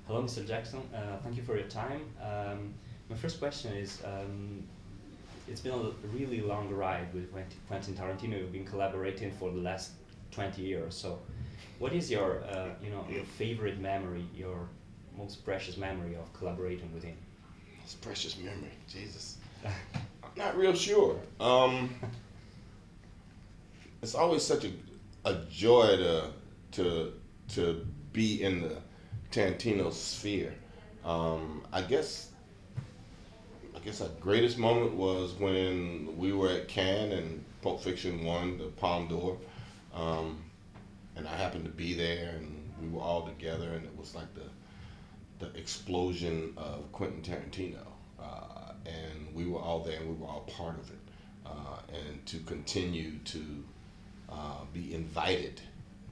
Hello, Mr. Jackson. Thank you for your time. My first question is, it's been a really long ride with Quentin Tarantino. You've been collaborating for the last 20 years. So, what is your, your favorite memory, your most precious memory of collaborating with him? It's precious memory, Jesus. I'm not real sure. It's always such a joy to be in the Tarantino sphere. I guess our greatest moment was when we were at Cannes and Pulp Fiction won the Palme d'Or, and I happened to be there, and we were all together, and it was like the explosion of Quentin Tarantino, and we were all there, and we were all part of it, and to continue to be invited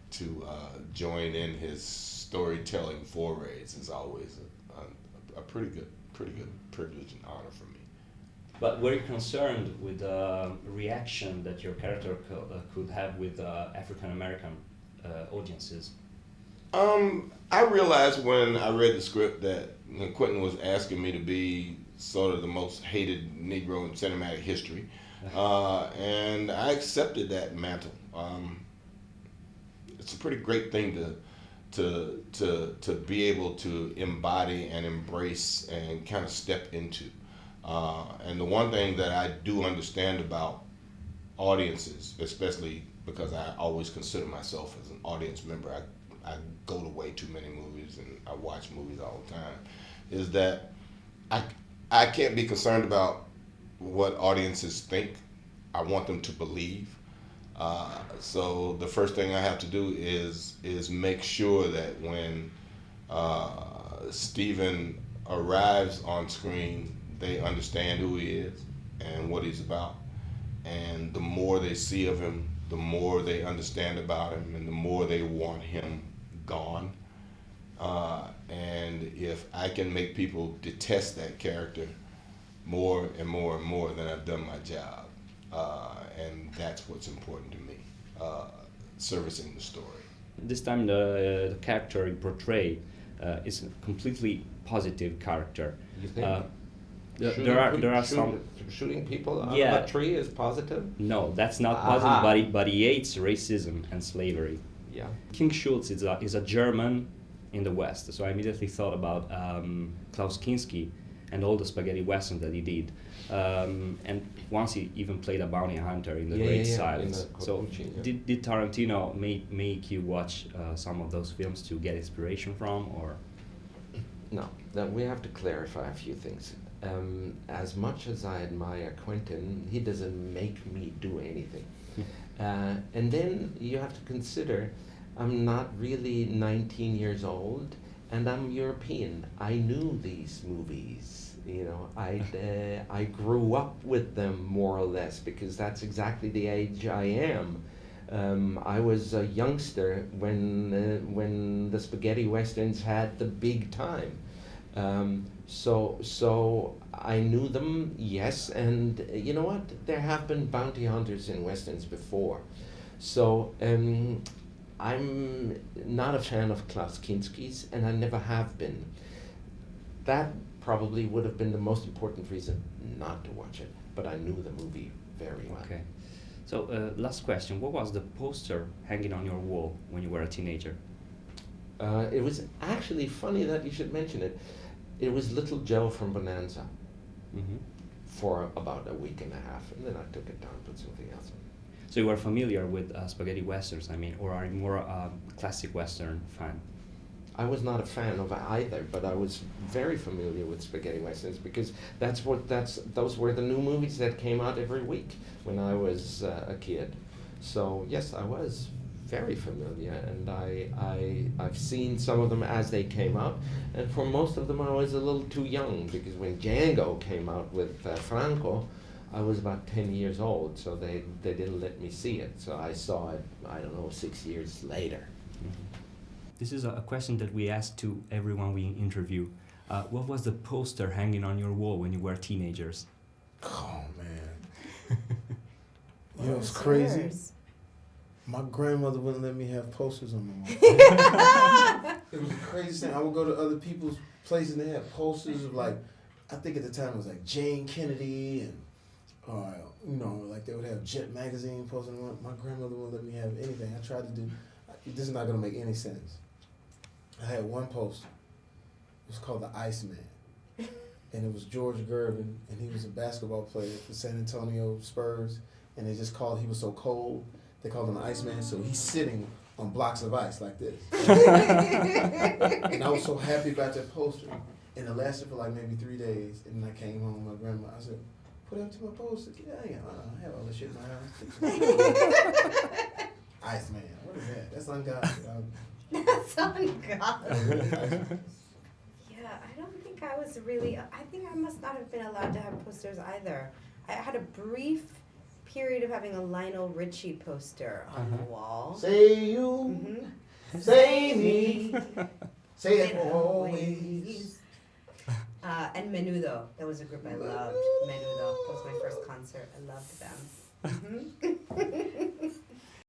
to join in his storytelling forays is always a pretty good privilege and honor for me. But were you concerned with the reaction that your character could have with African American audiences? I realized when I read the script that Quentin was asking me to be sort of the most hated Negro in cinematic history, and I accepted that mantle. It's a pretty great thing to be able to embody and embrace and kind of step into. And the one thing that I do understand about audiences, especially because I always consider myself as an audience member, I go to way too many movies and I watch movies all the time, is that I can't be concerned about what audiences think. I want them to believe. So the first thing I have to do is make sure that when Steven arrives on screen, they understand who he is and what he's about. And the more they see of him, the more they understand about him, and the more they want him gone. And if I can make people detest that character more and more and more, then I've done my job. And that's what's important to me, servicing the story. This time the character you portray is a completely positive character. You think? There are some shooting people out Yeah. of a tree is positive? No, that's not Aha. positive, but he hates racism and slavery. Yeah. King Schultz is a German in the West, so I immediately thought about Klaus Kinski and all the spaghetti westerns that he did. And once he even played a bounty hunter in The Great Silence. So did Tarantino make you watch some of those films to get inspiration from, or? No, then we have to clarify a few things. As much as I admire Quentin, he doesn't make me do anything. And then you have to consider, I'm not really 19 years old, and I'm European. I knew these movies. You know, I grew up with them more or less because that's exactly the age I am. I was a youngster when the spaghetti westerns had the big time. So I knew them, yes, and you know what? There have been bounty hunters in westerns before. So I'm not a fan of Klaus Kinski's, and I never have been. That probably would have been the most important reason not to watch it, but I knew the movie very well. Okay. So last question, what was the poster hanging on your wall when you were a teenager? It was actually funny that you should mention it. It was Little Joe from Bonanza for about a week and a half, and then I took it down and put something else on. So you were familiar with spaghetti westerns, or are you more a classic western fan? I was not a fan of either, but I was very familiar with spaghetti westerns because those were the new movies that came out every week when I was a kid. So yes, I was very familiar, and I've seen some of them as they came out, and for most of them I was a little too young because when Django came out with Franco, I was about 10 years old, so they didn't let me see it. So I saw it, I don't know, 6 years later. This is a question that we ask to everyone we interview. What was the poster hanging on your wall when you were teenagers? Oh, man. You know, it's crazy. My grandmother wouldn't let me have posters on my wall. It was the craziest thing. I would go to other people's places and they had posters of like, I think at the time it was like Jane Kennedy and, like they would have Jet magazine posters. My grandmother wouldn't let me have anything. I tried to do, this is not gonna make any sense. I had one poster. It was called The Iceman. And it was George Gervin, and he was a basketball player for San Antonio Spurs. And they just called, he was so cold, they called him the Iceman. So he's sitting on blocks of ice like this. And I was so happy about that poster. And it lasted for like maybe 3 days. And then I came home, my grandma, I said, put it up to my poster. Get out of here. I have all this shit in my house. Iceman, what is that? That's ungodly. That's ungodly. Yeah, I don't think I was really, I think I must not have been allowed to have posters either. I had a brief period of having a Lionel Richie poster on the wall. Say you, say me, say it always. And Menudo, that was a group I loved. Menudo, that was my first concert. I loved them.